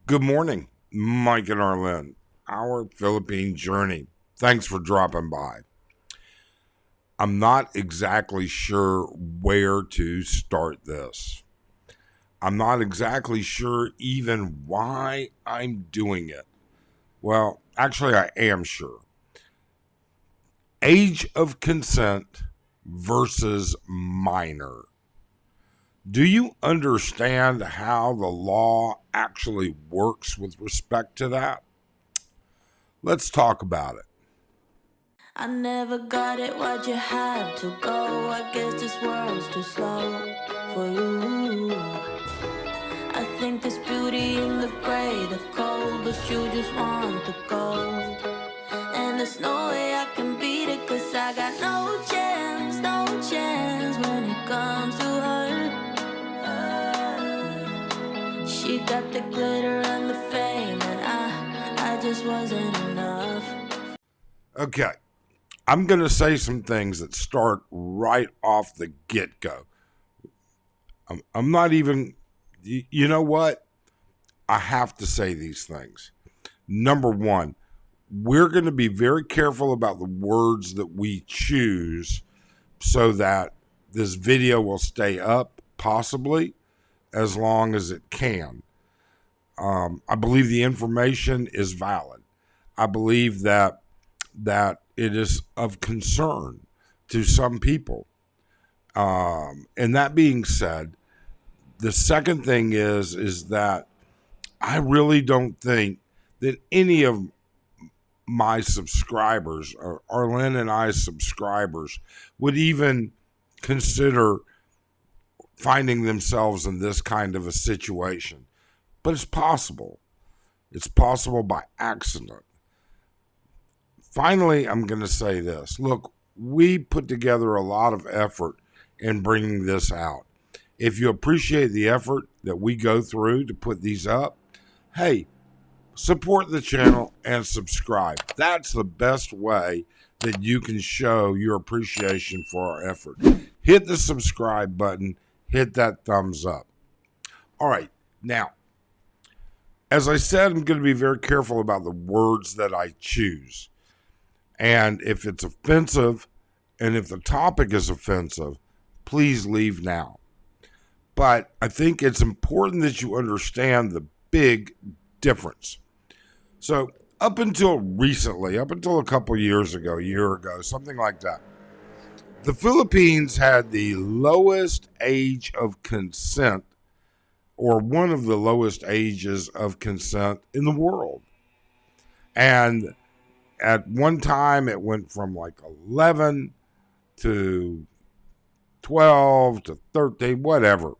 Good morning, Mike and Arlen, our Philippine journey. Thanks for dropping by. I'm not exactly sure where to start this. I'm not exactly sure even why I'm doing it. Well, actually, I am sure. Age of consent versus minor. Do you understand how the law actually works with respect to that? Let's talk about it. I never got it, why'd you have to go? I guess this world's too slow for you. I think there's beauty in the gray, the cold, but you just want the gold. And there's no way I can beat it, cause I got no chance, no chance when it comes to her. She got the glitter and the fame, and I just wasn't enough. Okay. I'm going to say some things that start right off the get go. I'm not even, you know what? I have to say these things. Number one, we're going to be very careful about the words that we choose so that this video will stay up, possibly as long as it can. I believe the information is valid. I believe that it is of concern to some people. And that being said, the second thing is that I really don't think that any of my subscribers or Arlen and I's subscribers would even consider finding themselves in this kind of a situation. But it's possible. It's possible by accident. Finally, I'm going to say this. Look, we put together a lot of effort in bringing this out. If you appreciate the effort that we go through to put these up, hey, support the channel and subscribe. That's the best way that you can show your appreciation for our effort. Hit the subscribe button, hit that thumbs up. All right, now, as I said, I'm going to be very careful about the words that I choose. And if it's offensive, and if the topic is offensive, please leave now. But I think it's important that you understand the big difference. So up until recently, up until a couple years ago, a year ago, something like that, the Philippines had the lowest age of consent, or one of the lowest ages of consent in the world. And at one time, it went from like 11 to 12 to 13, whatever.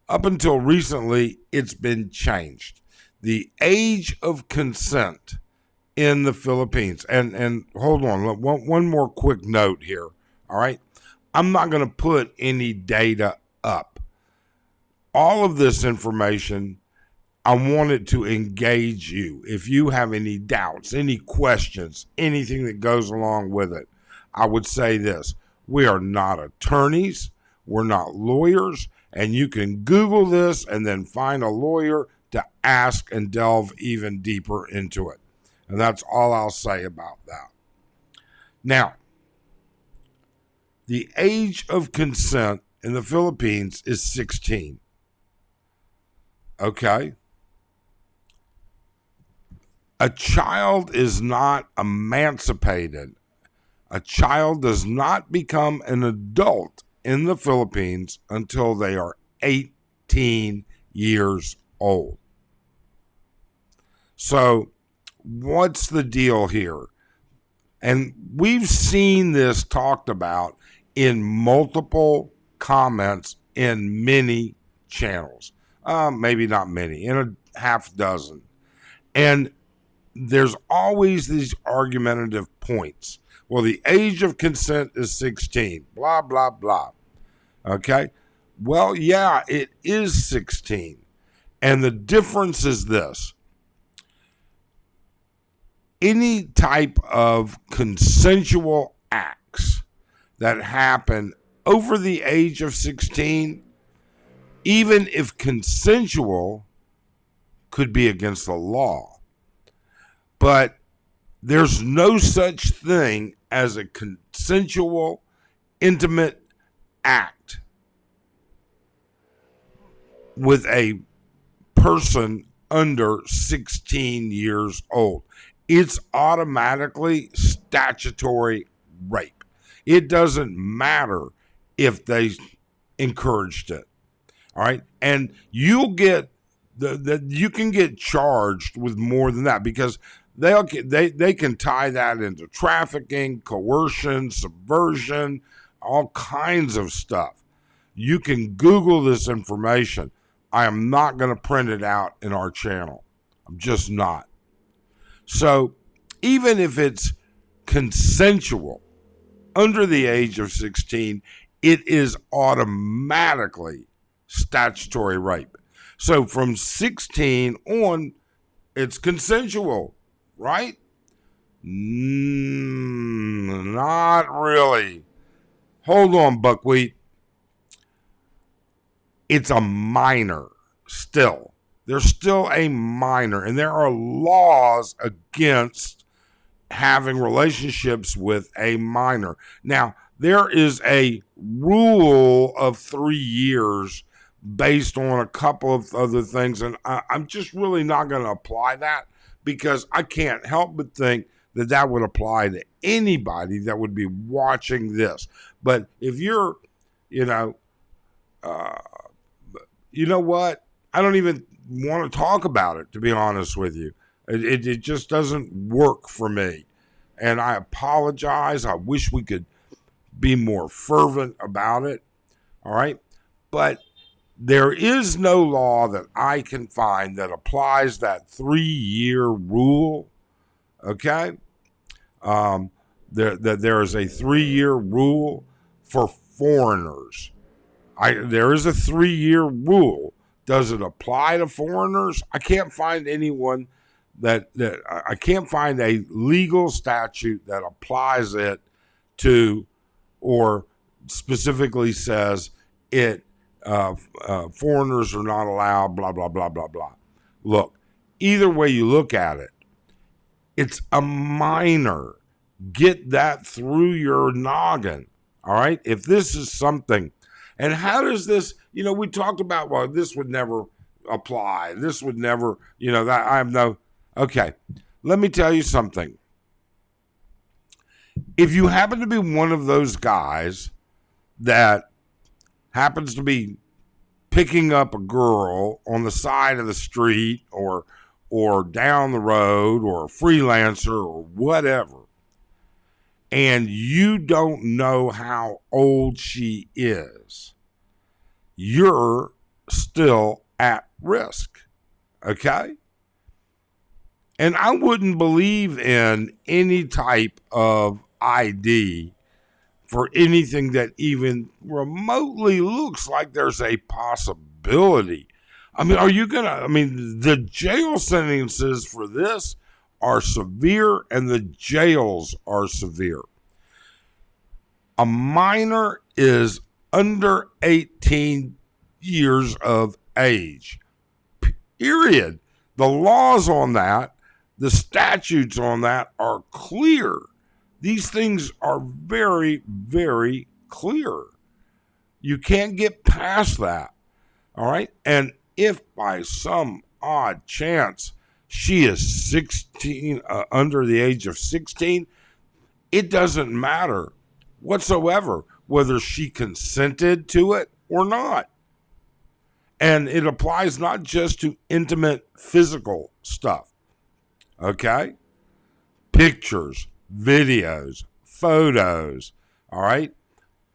Up until recently, it's been changed. The age of consent in the Philippines, and hold on, one more quick note here, all right? I'm not going to put any data up. All of this information, I want it to engage you. If you have any doubts, any questions, anything that goes along with it, I would say this. We are not attorneys. We're not lawyers. And you can Google this and then find a lawyer to ask and delve even deeper into it. And that's all I'll say about that. Now, the age of consent in the Philippines is 16. Okay? A child is not emancipated. A child does not become an adult in the Philippines until they are 18 years old. So, what's the deal here? And we've seen this talked about in multiple comments in many channels. Maybe not many, in a half dozen. And there's always these argumentative points. Well, the age of consent is 16, blah, blah, blah. Okay? Well, yeah, it is 16. And the difference is this. Any type of consensual acts that happen over the age of 16, even if consensual, could be against the law. But there's no such thing as a consensual, intimate act with a person under 16 years old. It's automatically statutory rape. It doesn't matter if they encouraged it. All right. And you'll get you can get charged with more than that, because they can tie that into trafficking, coercion, subversion, all kinds of stuff. You can Google this information. I am not going to print it out in our channel. I'm just not. So even if it's consensual under the age of 16, it is automatically statutory rape. So from 16 on, it's consensual, right? Not really. Hold on, Buckwheat. It's a minor still. They're still a minor, and there are laws against having relationships with a minor. Now, there is a rule of 3 years based on a couple of other things, and I'm just really not going to apply that, because I can't help but think that that would apply to anybody that would be watching this. But if you're, you know what? I don't even want to talk about it, to be honest with you. It just doesn't work for me. And I apologize. I wish we could be more fervent about it. All right. But there is no law that I can find that applies that 3-year rule. Okay. There is a 3-year rule for foreigners. There is a 3-year rule. Does it apply to foreigners? I can't find anyone that I can't find a legal statute that applies it to, or specifically says it foreigners are not allowed, blah, blah, blah, blah, blah. Look, either way you look at it, it's a minor. Get that through your noggin. All right. If this is something, and how does this, we talked about, well, this would never apply. This would never, that I have no, okay. Let me tell you something. If you happen to be one of those guys that happens to be picking up a girl on the side of the street or down the road, or a freelancer or whatever, and you don't know how old she is, you're still at risk. Okay? And I wouldn't believe in any type of ID for anything that even remotely looks like there's a possibility. The jail sentences for this are severe, and the jails are severe. A minor is under 18 years of age. Period. The laws on that, the statutes on that are clear. These things are very, very clear. You can't get past that. All right? And if by some odd chance she is 16, under the age of 16, it doesn't matter whatsoever whether she consented to it or not. And it applies not just to intimate physical stuff. Okay? Pictures, videos, photos, all right?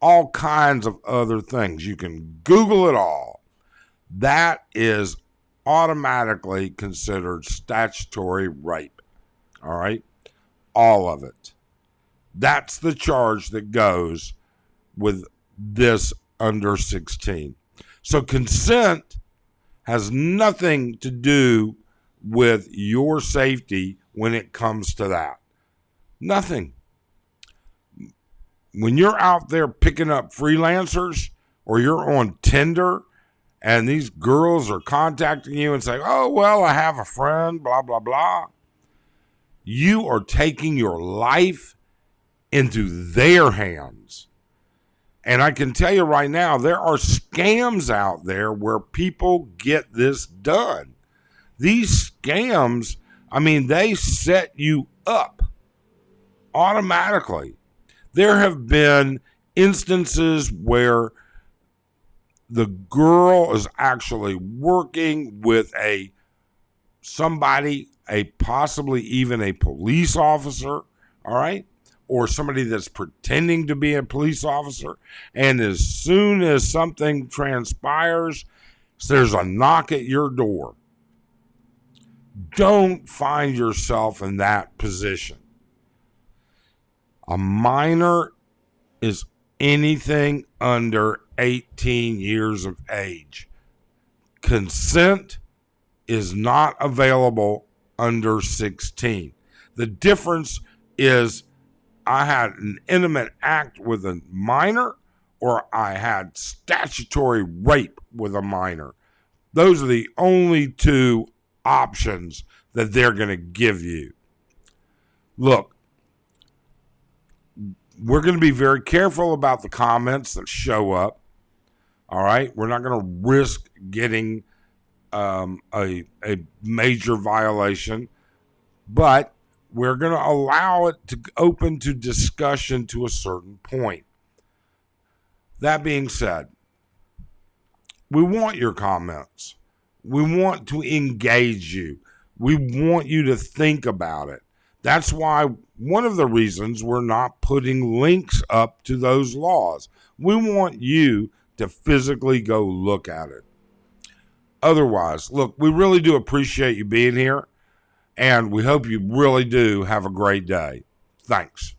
All kinds of other things. You can Google it all. That is automatically considered statutory rape. All right? All of it. That's the charge that goes with this under 16. So consent has nothing to do with your safety when it comes to that. Nothing. When you're out there picking up freelancers, or you're on Tinder and these girls are contacting you and saying, oh, well, I have a friend, blah, blah, blah. You are taking your life into their hands. And I can tell you right now, there are scams out there where people get this done. These scams, I mean, they set you up automatically. There have been instances where the girl is actually working with somebody, possibly even a police officer, all right? Or somebody that's pretending to be a police officer. And as soon as something transpires, there's a knock at your door. Don't find yourself in that position. A minor is anything under 18 years of age. Consent is not available under 16. The difference is I had an intimate act with a minor or I had statutory rape with a minor. Those are the only two options that they're going to give you. Look, we're going to be very careful about the comments that show up. All right? We're not going to risk getting a major violation, but we're going to allow it to open to discussion to a certain point. That being said, we want your comments. We want to engage you. We want you to think about it. That's why one of the reasons we're not putting links up to those laws. We want you to physically go look at it. Otherwise, look, we really do appreciate you being here, and we hope you really do have a great day. Thanks.